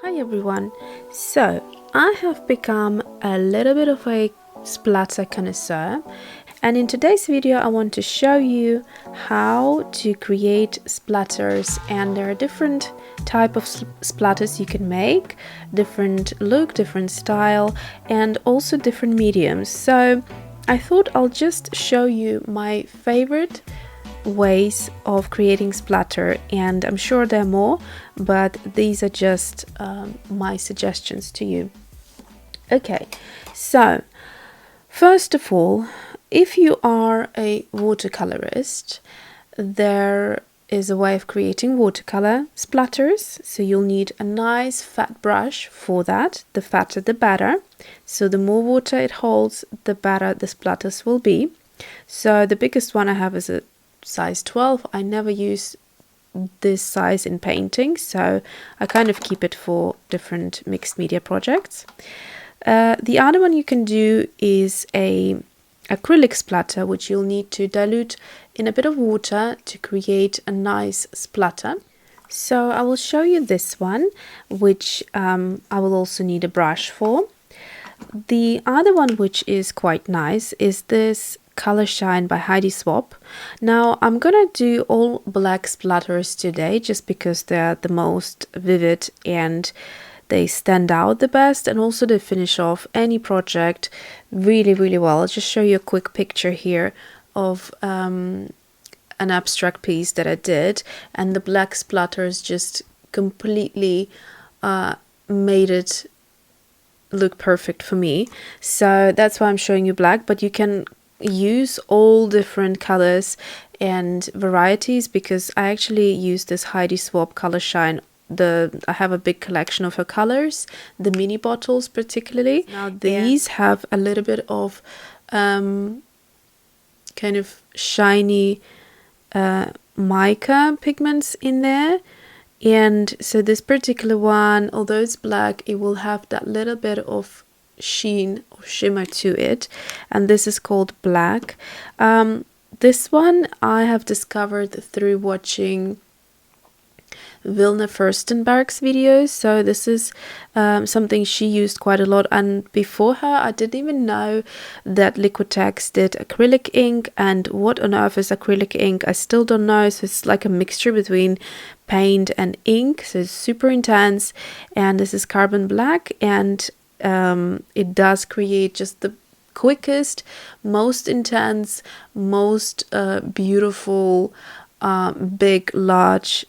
Hi everyone, so I have become a little bit of a splatter connoisseur, and in today's video I want to show you how to create splatters. And there are different type of splatters you can make, different look, different style, and also different mediums. So I thought I'll just show you my favorite ways of creating splatter, and I'm sure there are more, but these are just my suggestions to you. Okay, so first of all, if you are a watercolorist, there is a way of creating watercolor splatters. So you'll need a nice fat brush for that. The fatter the better, so the more water it holds, the better the splatters will be. So the biggest one I have is a size 12. I never use this size in painting, so I kind of keep it for different mixed media projects. The other one you can do is a acrylic splatter, which you'll need to dilute in a bit of water to create a nice splatter. So I will show you this one, which I will also need a brush for. The other one, which is quite nice, is this Color Shine by Heidi Swapp. Now I'm gonna do all black splatters today just because they're the most vivid and they stand out the best, and also they finish off any project really well. I'll just show you a quick picture here of an abstract piece that I did, and the black splatters just completely made it look perfect for me. So that's why I'm showing you black, but you can use all different colors and varieties, because I actually use this Heidi Swapp Color Shine. I have a big collection of her colors, the mini bottles particularly. Now these have a little bit of kind of shiny mica pigments in there, and so this particular one, although it's black, it will have that little bit of sheen or shimmer to it, and this is called black. This one I have discovered through watching Vilna Furstenberg's videos, so this is something she used quite a lot, and before her I didn't even know that Liquitex did acrylic ink, and what on earth is acrylic ink I still don't know. So it's like a mixture between paint and ink, so it's super intense, and this is carbon black, and it does create just the quickest, most intense, most beautiful, big, large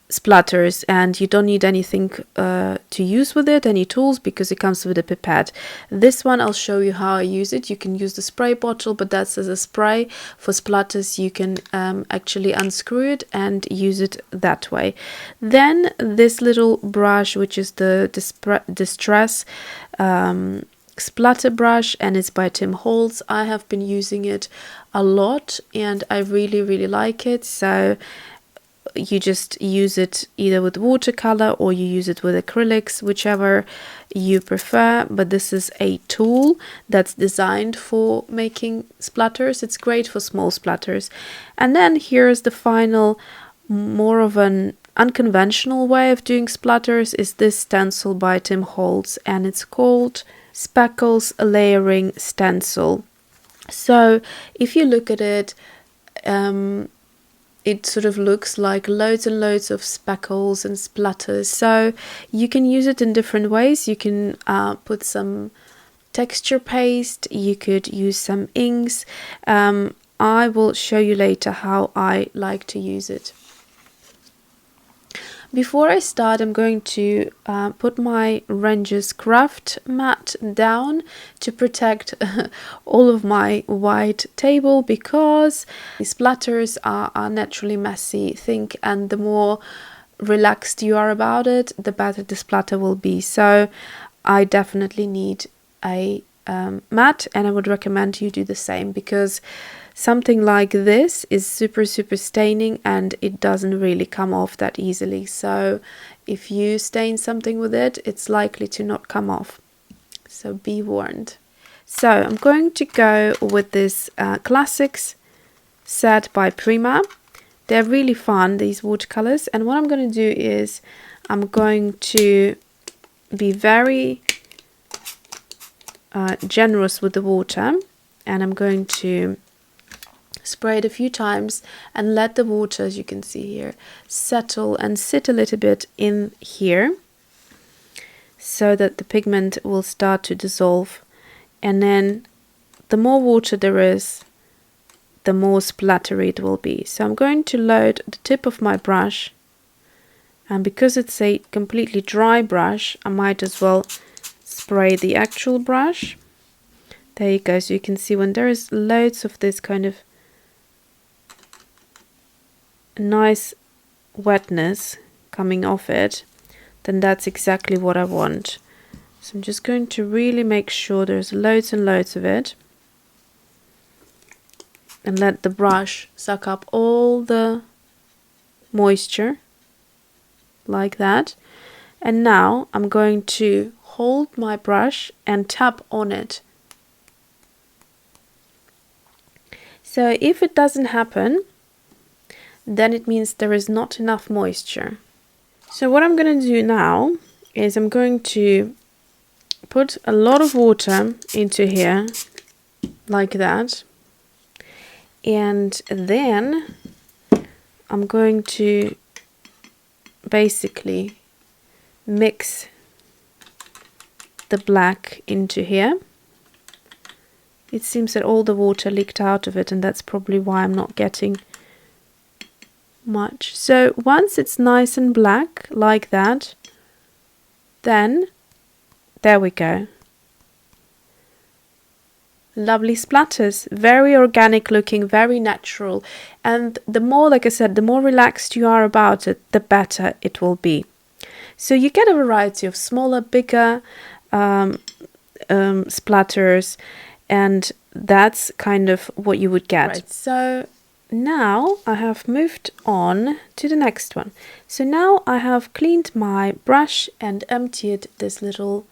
splatters, and you don't need anything to use with it, any tools, because it comes with a pipette. This one I'll show you how I use it. You can use the spray bottle, but that's as a spray. For splatters you can actually unscrew it and use it that way. Then this little brush, which is the Distress splatter brush, and it's by Holtz. I have been using it a lot and I really like it. So you just use it either with watercolor or you use it with acrylics, whichever you prefer. But this is a tool that's designed for making splatters. It's great for small splatters. And then here's the final, more of an unconventional way of doing splatters, is this stencil by Holtz, and it's called Speckles Layering Stencil. So if you look at it, it sort of looks like loads and loads of speckles and splatters. So you can use it in different ways. You can put some texture paste, you could use some inks. I will show you later how I like to use it. Before I start, I'm going to put my Ranger's Craft mat down to protect all of my white table, because the splatters are naturally messy, think, and the more relaxed you are about it, the better the splatter will be. So I definitely need a mat, and I would recommend you do the same, because something like this is super staining and it doesn't really come off that easily. So if you stain something with it, it's likely to not come off, so be warned. So I'm going to go with this Classics set by Prima. They're really fun, these watercolors. And what I'm going to do is I'm going to be very generous with the water, and I'm going to spray it a few times and let the water, as you can see here, settle and sit a little bit in here so that the pigment will start to dissolve. And then the more water there is, the more splattery it will be. So I'm going to load the tip of my brush, and because it's a completely dry brush, I might as well spray the actual brush. There you go. So you can see when there is loads of this kind of nice wetness coming off it, then that's exactly what I want. So I'm just going to really make sure there's loads and loads of it, and let the brush suck up all the moisture like that. And now I'm going to hold my brush and tap on it. So if it doesn't happen, then it means there is not enough moisture. So what I'm going to do now is I'm going to put a lot of water into here like that, and then I'm going to basically mix the black into here. It seems that all the water leaked out of it, and that's probably why I'm not getting much. So once it's nice and black like that, then there we go. Lovely splatters, very organic looking, very natural, and the more, like I said, the more relaxed you are about it, the better it will be. So you get a variety of smaller, bigger splatters, and that's kind of what you would get. Right, so now I have moved on to the next one. So now I have cleaned my brush and emptied this little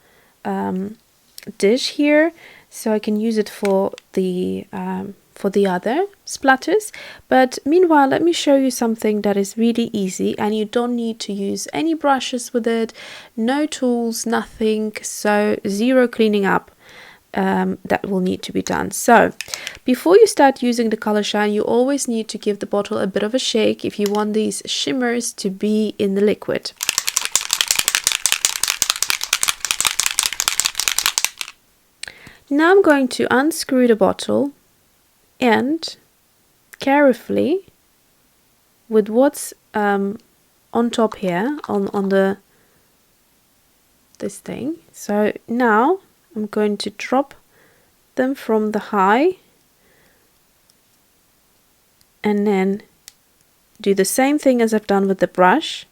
dish here, so I can use it for the other splatters. But meanwhile, let me show you something that is really easy, and you don't need to use any brushes with it, no tools, nothing, so zero cleaning up that will need to be done. So before you start using the color shine, you always need to give the bottle a bit of a shake if you want these shimmers to be in the liquid. Now I'm going to unscrew the bottle and carefully, with what's on top here on this thing. So now I'm going to drop them from the high and then do the same thing as I've done with the brush,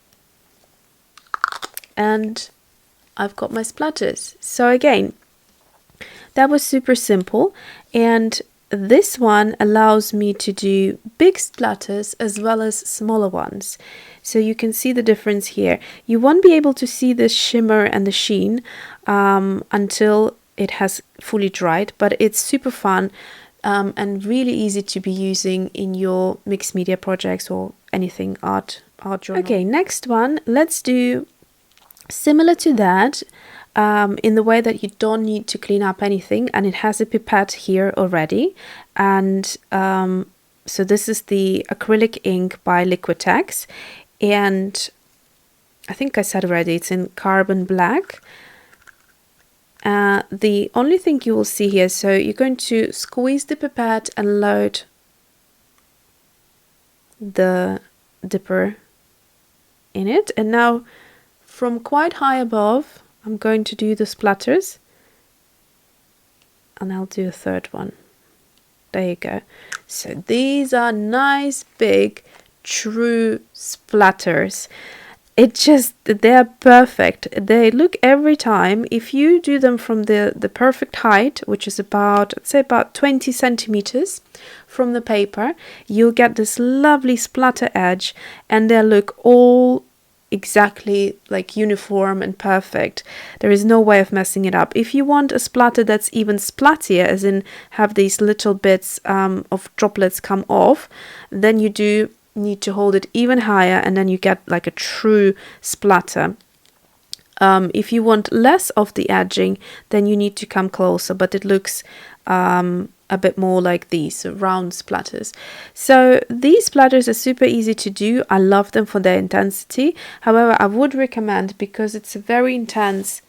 and I've got my splatters. So again, that was super simple, and this one allows me to do big splatters as well as smaller ones. So you can see the difference here. You won't be able to see the shimmer and the sheen until it has fully dried, but it's super fun and really easy to be using in your mixed media projects or anything art journal. Okay, next one, let's do similar to that. In the way that you don't need to clean up anything, and it has a pipette here already. And so this is the acrylic ink by Liquitex, and I think I said already it's in carbon black. The only thing you will see here, so you're going to squeeze the pipette and load the dipper in it, and now from quite high above I'm going to do the splatters, and I'll do a third one. There you go. So these are nice, big, true splatters. They're perfect. They look every time, if you do them from the perfect height, which is about, let's say about 20 centimeters from the paper, you'll get this lovely splatter edge, and they look all exactly like uniform and perfect. There is no way of messing it up. If you want a splatter that's even splattier, as in have these little bits of droplets come off, then you do need to hold it even higher, and then you get like a true splatter. If you want less of the edging, then you need to come closer, but it looks a bit more like these round splatters. So these splatters are super easy to do. I love them for their intensity. However, I would recommend, because it's a very intense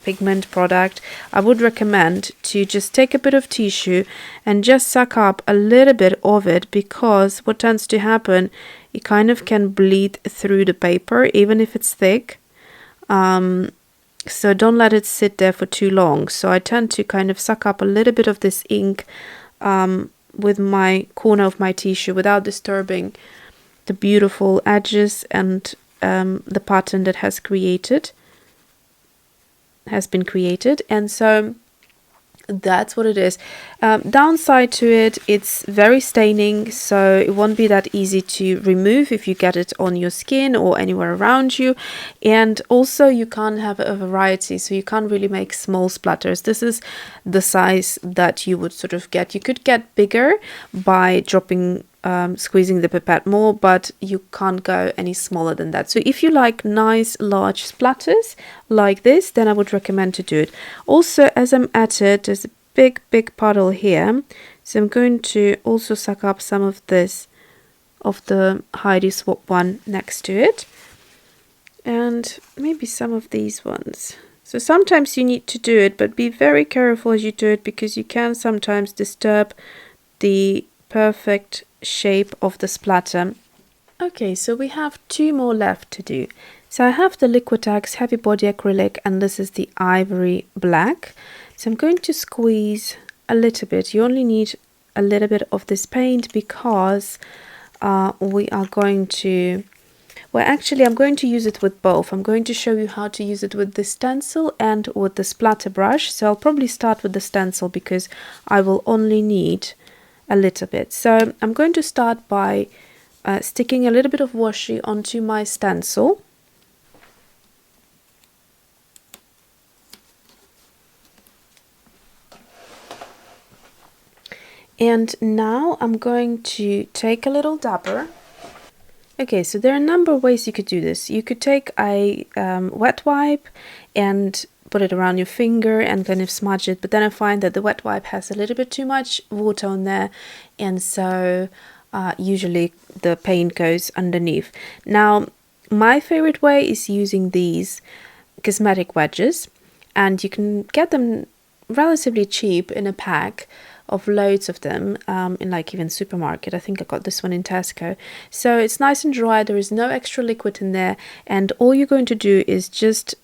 pigment product, I would recommend to just take a bit of tissue and just suck up a little bit of it, because what tends to happen, it kind of can bleed through the paper even if it's thick. So don't let it sit there for too long. So I tend to kind of suck up a little bit of this ink with my corner of my tissue without disturbing the beautiful edges and the pattern that has been created. And so that's what it is. Downside to it, it's very staining, so it won't be that easy to remove if you get it on your skin or anywhere around you. And also you can't have a variety, so you can't really make small splatters. This is the size that you would sort of get. You could get bigger by squeezing the pipette more, but you can't go any smaller than that. So if you like nice large splatters like this, then I would recommend to do it. Also, as I'm at it, there's a big puddle here, so I'm going to also suck up some of this, of the Heidi Swapp one next to it, and maybe some of these ones. So sometimes you need to do it, but be very careful as you do it, because you can sometimes disturb the perfect shape of the splatter. Okay, so we have 2 more left to do. So I have the Liquitex Heavy Body Acrylic, and this is the Ivory Black. So I'm going to squeeze a little bit. You only need a little bit of this paint, because we are going to, well, actually I'm going to use it with both. I'm going to show you how to use it with the stencil and with the splatter brush. So I'll probably start with the stencil, because I will only need a little bit. So I'm going to start by sticking a little bit of washi onto my stencil. And now I'm going to take a little dabber. Okay, so there are a number of ways you could do this. You could take a wet wipe and put it around your finger and kind of smudge it, but then I find that the wet wipe has a little bit too much water on there, and so usually the paint goes underneath. Now, my favorite way is using these cosmetic wedges, and you can get them relatively cheap in a pack of loads of them in like even supermarket. I think I got this one in Tesco. So it's nice and dry, there is no extra liquid in there, and all you're going to do is just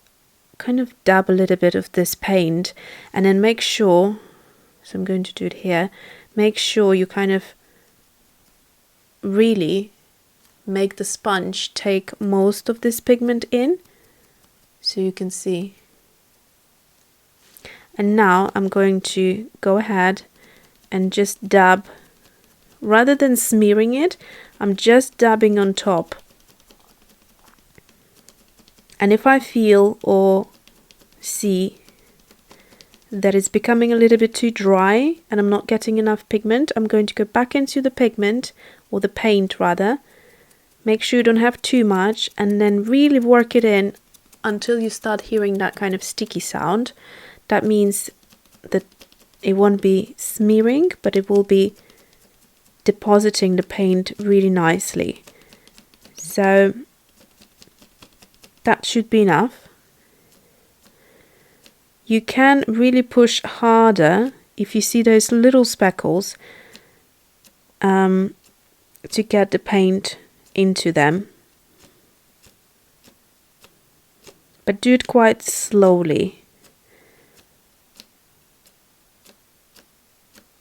kind of dab a little bit of this paint, and then make sure, so I'm going to do it here, make sure you kind of really make the sponge take most of this pigment in, so you can see. And now I'm going to go ahead and just dab, rather than smearing it, I'm just dabbing on top. And if I feel or see that it's becoming a little bit too dry and I'm not getting enough pigment, I'm going to go back into the pigment, or the paint rather. Make sure you don't have too much, and then really work it in until you start hearing that kind of sticky sound. That means that it won't be smearing, but it will be depositing the paint really nicely. So that should be enough. You can really push harder if you see those little speckles to get the paint into them. But do it quite slowly.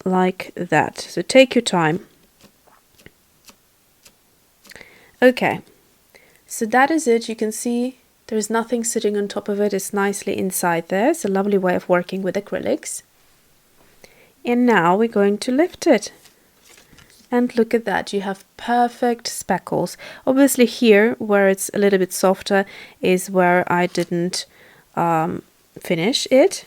Like that. So take your time. Okay, so that is it. You can see there's nothing sitting on top of it. It's nicely inside there. It's a lovely way of working with acrylics. And now we're going to lift it. And look at that, you have perfect speckles. Obviously here, where it's a little bit softer, is where I didn't finish it.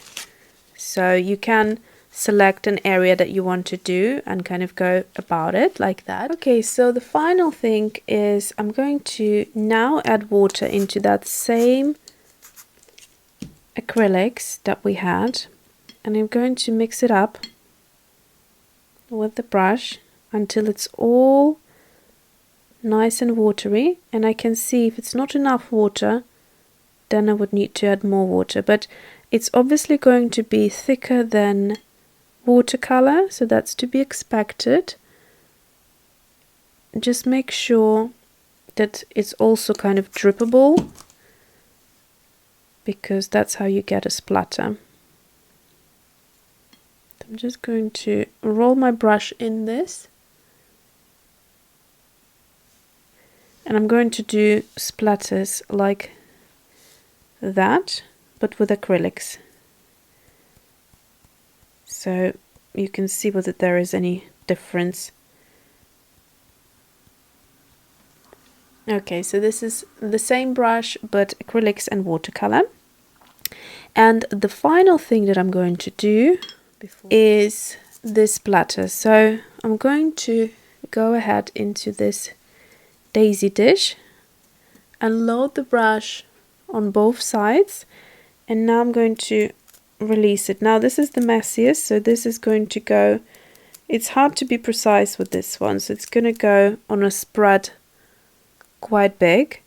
So you can select an area that you want to do and kind of go about it like that. Okay, so the final thing is I'm going to now add water into that same acrylics that we had, and I'm going to mix it up with the brush until it's all nice and watery. And I can see if it's not enough water, then I would need to add more water, but it's obviously going to be thicker than watercolor, so that's to be expected. Just make sure that it's also kind of drippable, because that's how you get a splatter. I'm just going to roll my brush in this, and I'm going to do splatters like that, but with acrylics, so you can see whether there is any difference. Okay, so this is the same brush but acrylics and watercolor. And the final thing that I'm going to do is this splatter. So I'm going to go ahead into this daisy dish and load the brush on both sides, and now I'm going to release it. Now this is the messiest, so this is going to go, it's hard to be precise with this one, so it's going to go on a spread quite big,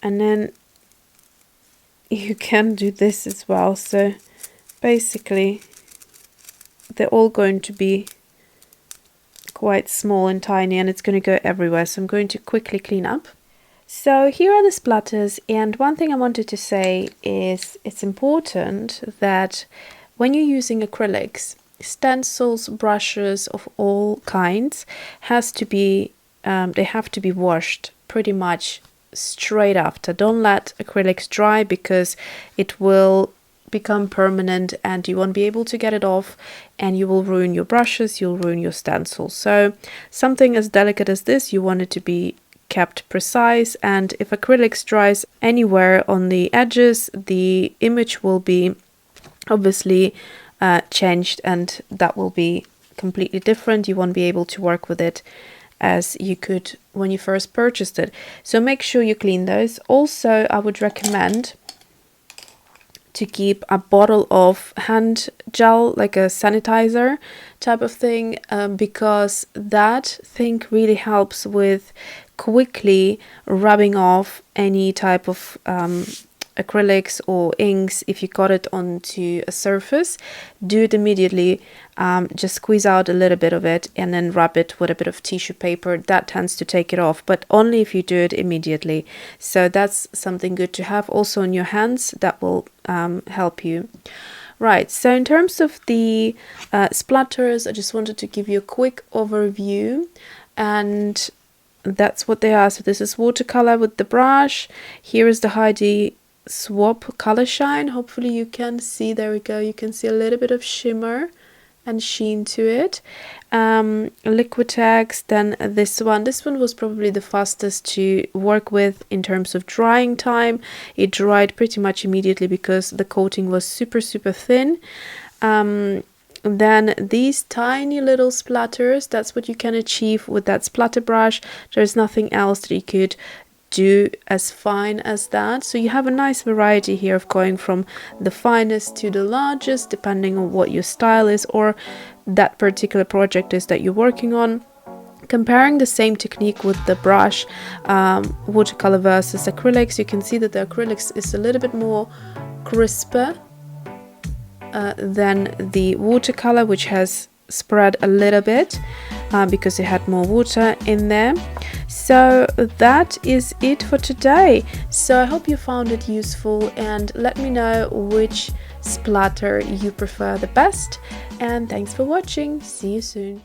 and then you can do this as well. So basically they're all going to be quite small and tiny, and it's going to go everywhere, so I'm going to quickly clean up. So here are the splatters, and one thing I wanted to say is it's important that when you're using acrylics, stencils, brushes of all kinds has to be they have to be washed pretty much straight after. Don't let acrylics dry, because it will become permanent and you won't be able to get it off, and you will ruin your brushes, you'll ruin your stencils. So something as delicate as this, you want it to be kept precise, and if acrylics dries anywhere on the edges, the image will be obviously changed, and that will be completely different. You won't be able to work with it as you could when you first purchased it. So make sure you clean those. Also, I would recommend to keep a bottle of hand gel, like a sanitizer type of thing, because that thing really helps with quickly rubbing off any type of acrylics or inks. If you got it onto a surface, do it immediately. Just squeeze out a little bit of it and then rub it with a bit of tissue paper. That tends to take it off, but only if you do it immediately. So that's something good to have also on your hands. That will help you. Right, so in terms of the splatters, I just wanted to give you a quick overview, and that's what they are. So this is watercolor with the brush. Here is the Heidi Swapp color shine. Hopefully you can see, there we go, you can see a little bit of shimmer and sheen to it. Liquitex, then this one was probably the fastest to work with in terms of drying time. It dried pretty much immediately because the coating was super thin. Then these tiny little splatters, that's what you can achieve with that splatter brush. There's nothing else that you could do as fine as that. So you have a nice variety here of going from the finest to the largest, depending on what your style is or that particular project is that you're working on. Comparing the same technique with the brush, watercolor versus acrylics, you can see that the acrylics is a little bit more crisper than the watercolor, which has spread a little bit because it had more water in there. So that is it for today. So I hope you found it useful, and let me know which splatter you prefer the best. And thanks for watching. See you soon.